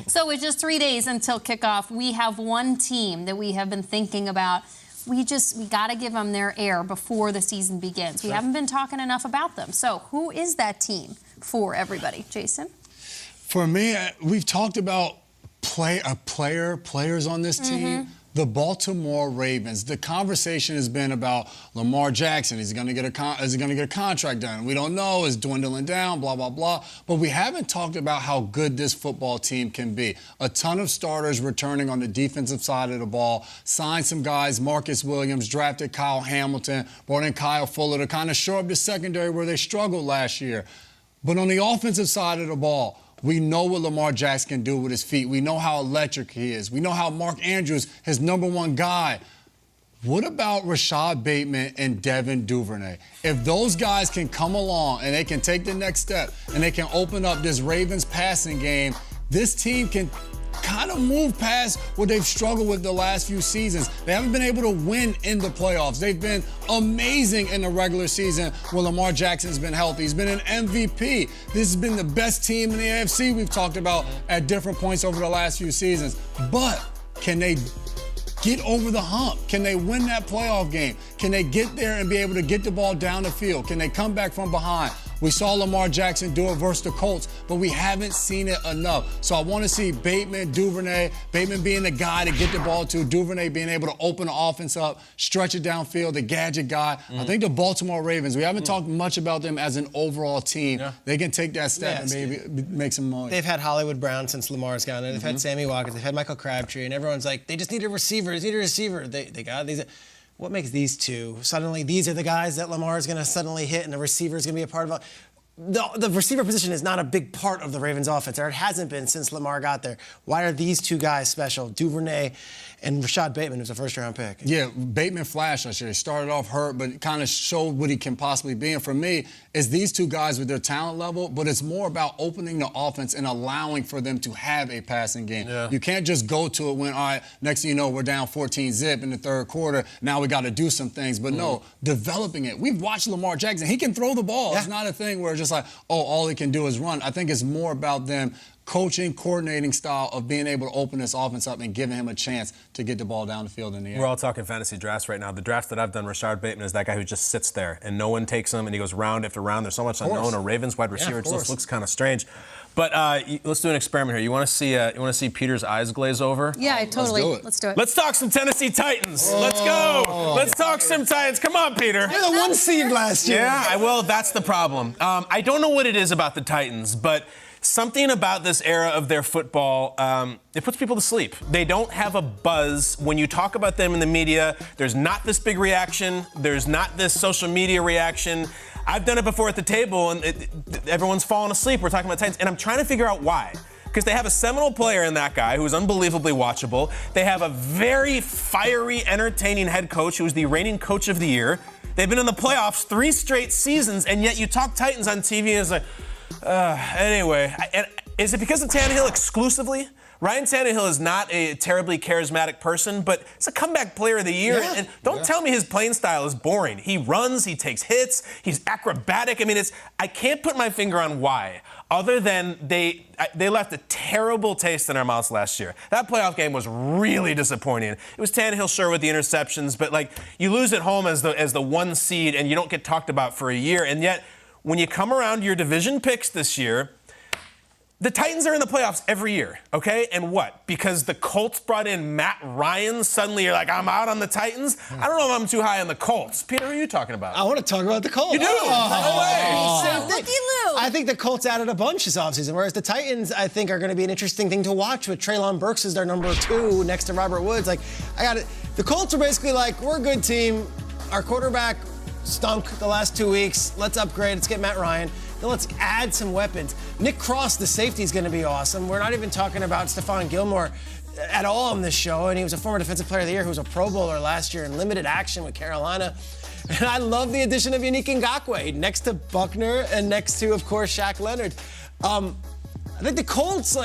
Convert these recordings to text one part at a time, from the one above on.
So with just 3 days until kickoff, we have one team that we have been thinking about. We got to give them their air before the season begins. We haven't been talking enough about them. So who is that team for everybody? Jason? For me, we've talked about players on this team. The Baltimore Ravens. The conversation has been about Lamar Jackson. Is he going to get a contract done? We don't know. Is dwindling down? Blah blah blah. But we haven't talked about how good this football team can be. A ton of starters returning on the defensive side of the ball. Signed some guys. Marcus Williams drafted Kyle Hamilton. Brought in Kyle Fuller to kind of shore up the secondary where they struggled last year. But on the offensive side of the ball, we know what Lamar Jackson can do with his feet. We know how electric he is. We know how Mark Andrews, his #1 guy. What about Rashad Bateman and Devin Duvernay? If those guys can come along and they can take the next step and they can open up this Ravens passing game, this team can kind of move past what they've struggled with the last few seasons. They haven't been able to win in the playoffs. They've been amazing in the regular season when Lamar Jackson's been healthy. He's been an MVP. This has been the best team in the AFC we've talked about at different points over the last few seasons. But can they get over the hump? Can they win that playoff game? Can they get there and be able to get the ball down the field? Can they come back from behind? We saw Lamar Jackson do it versus the Colts, but we haven't seen it enough. So I want to see Bateman, Duvernay, Bateman being the guy to get the ball to, Duvernay being able to open the offense up, stretch it downfield, the gadget guy. I think the Baltimore Ravens, we haven't talked much about them as an overall team. They can take that step and maybe make some noise. They've had Hollywood Brown since Lamar's gone there. They've had Sammy Watkins. They've had Michael Crabtree. And everyone's like, they just need a receiver. They need a receiver. They got these. What makes these two? Suddenly, these are the guys that Lamar is going to suddenly hit, and the receiver is going to be a part of it. The receiver position is not a big part of the Ravens' offense, or it hasn't been since Lamar got there. Why are these two guys special? Duvernay and Rashad Bateman, who's a first-round pick. Yeah, Bateman flashed last year. He started off hurt, but kind of showed what he can possibly be. And for me, it's these two guys with their talent level, but it's more about opening the offense and allowing for them to have a passing game. You can't just go to it when, all right, next thing you know, we're down 14-zip in the third quarter. Now we got to do some things. But no, developing it. We've watched Lamar Jackson. He can throw the ball. It's not a thing where it's just like, oh, all he can do is run. I think it's more about them coaching, coordinating style of being able to open this offense up and giving him a chance to get the ball down the field in the air. We're all talking fantasy drafts right now. The drafts that I've done, Rashad Bateman is that guy who just sits there and no one takes him and he goes round after round. There's so much unknown. A Ravens wide receiver just looks kind of strange. But let's do an experiment here. You want to see Peter's eyes glaze over? Yeah, totally. Let's do it. Let's talk some Tennessee Titans. Let's go. Let's talk some Titans. Come on, Peter. They're the 1 seed last year. Yeah, well, that's the problem. I don't know what it is about the Titans, but something about this era of their football, it puts people to sleep. They don't have a buzz. When you talk about them in the media, there's not this big reaction. There's not this social media reaction. I've done it before at the table, and everyone's falling asleep. We're talking about Titans, and I'm trying to figure out why. Because they have a seminal player in that guy who's unbelievably watchable. They have a very fiery, entertaining head coach who is the reigning coach of the year. They've been in the playoffs 3 straight seasons, and yet you talk Titans on TV, and it's like, anyway, is it because of Tannehill exclusively? Ryan Tannehill is not a terribly charismatic person, but he's a comeback player of the year. And don't tell me his playing style is boring. He runs, he takes hits, he's acrobatic. I mean, I can't put my finger on why, other than they left a terrible taste in our mouths last year. That playoff game was really disappointing. It was Tannehill, sure, with the interceptions, but like you lose at home as the 1 seed and you don't get talked about for a year. And yet, when you come around to your division picks this year, the Titans are in the playoffs every year, okay? And what? Because the Colts brought in Matt Ryan, suddenly you're like, I'm out on the Titans? I don't know if I'm too high on the Colts. Peter, who are you talking about? I want to talk about the Colts. You do? No way. Looky Lou. I think the Colts added a bunch this offseason, whereas the Titans, I think, are going to be an interesting thing to watch with Treylon Burks as their number 2 next to Robert Woods. Like, the Colts are basically like, we're a good team. Our quarterback stunk the last 2 weeks. Let's upgrade. Let's get Matt Ryan. Then let's add some weapons. Nick Cross, the safety, is going to be awesome. We're not even talking about Stephon Gilmore at all on this show, and he was a former Defensive Player of the Year who was a Pro Bowler last year in limited action with Carolina. And I love the addition of Yannick Ngakoue next to Buckner and next to, of course, Shaq Leonard. I think the Colts, all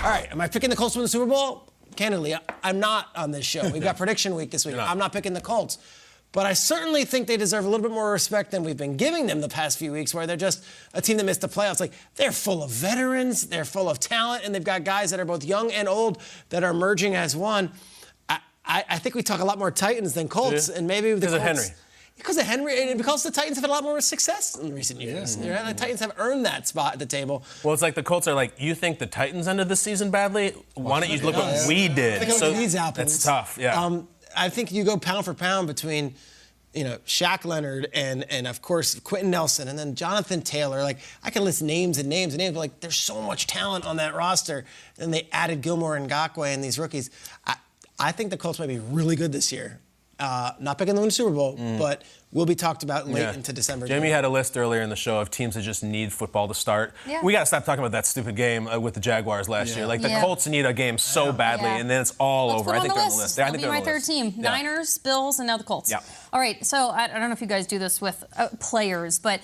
right, am I picking the Colts to win the Super Bowl? Candidly, I'm not on this show. We've got prediction week this week. I'm not picking the Colts. But I certainly think they deserve a little bit more respect than we've been giving them the past few weeks, where they're just a team that missed the playoffs. Like, they're full of veterans, they're full of talent, and they've got guys that are both young and old that are merging as one. I think we talk a lot more Titans than Colts, and maybe the Colts. Because of Henry. Because of Henry, and because the Titans have had a lot more success in recent years. Yeah. The Titans have earned that spot at the table. Well, it's like the Colts are like, you think the Titans ended the season badly? Why don't you look what we did? Look at these apples. That's tough, yeah. I think you go pound for pound between, Shaq Leonard and of course Quentin Nelson and then Jonathan Taylor. Like, I can list names and names and names, but like, there's so much talent on that roster. And they added Gilmore and Ngakoue and these rookies. I think the Colts might be really good this year. Not picking them to win the Super Bowl, but will be talked about late into December. Jamie had a list earlier in the show of teams that just need football to start. Yeah. We got to stop talking about that stupid game with the Jaguars last year. Like, the Yeah. Colts need a game so badly, and then it's all over. I think they're on the list. Yeah, I think That'll they're be my on the third list. team. Yeah. Niners, Bills, and now the Colts. Yeah. All right, so I don't know if you guys do this with players, but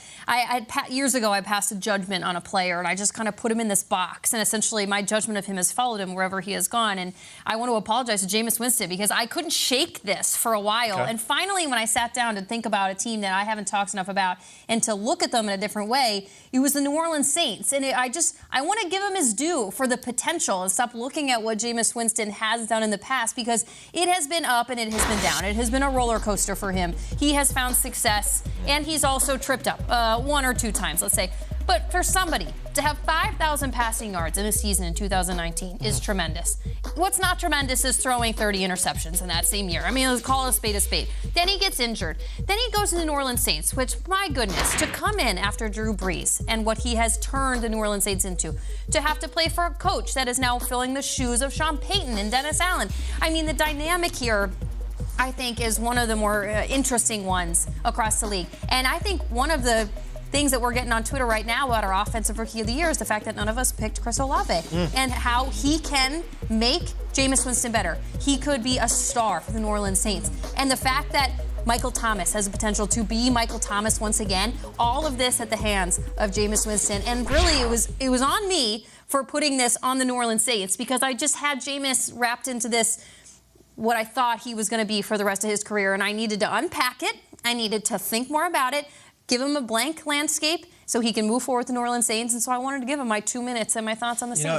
years ago I passed a judgment on a player, and I just kind of put him in this box, and essentially my judgment of him has followed him wherever he has gone. And I want to apologize to Jameis Winston because I couldn't shake this for a while. Okay. And finally, when I sat down to think about a team that I haven't talked enough about and to look at them in a different way, it was the New Orleans Saints. And I want to give him his due for the potential and stop looking at what Jameis Winston has done in the past, because it has been up and it has been down. It has been a roller coaster for him. He has found success, and he's also tripped up one or two times, let's say. But for somebody to have 5,000 passing yards in a season in 2019 is tremendous. What's not tremendous is throwing 30 interceptions in that same year. I mean, let's call a spade a spade. Then he gets injured. Then he goes to the New Orleans Saints, which, my goodness, to come in after Drew Brees and what he has turned the New Orleans Saints into, to have to play for a coach that is now filling the shoes of Sean Payton and Dennis Allen. I mean, the dynamic here, I think, is one of the more interesting ones across the league. And I think one of the things that we're getting on Twitter right now about our offensive rookie of the year is the fact that none of us picked Chris Olave and how he can make Jameis Winston better. He could be a star for the New Orleans Saints. And the fact that Michael Thomas has the potential to be Michael Thomas once again, all of this at the hands of Jameis Winston. And really, it was on me for putting this on the New Orleans Saints, because I just had Jameis wrapped into this, what I thought he was going to be for the rest of his career, and I needed to unpack it. I needed to think more about it, give him a blank landscape so he can move forward with the New Orleans Saints, and so I wanted to give him my 2 minutes and my thoughts on the Saints.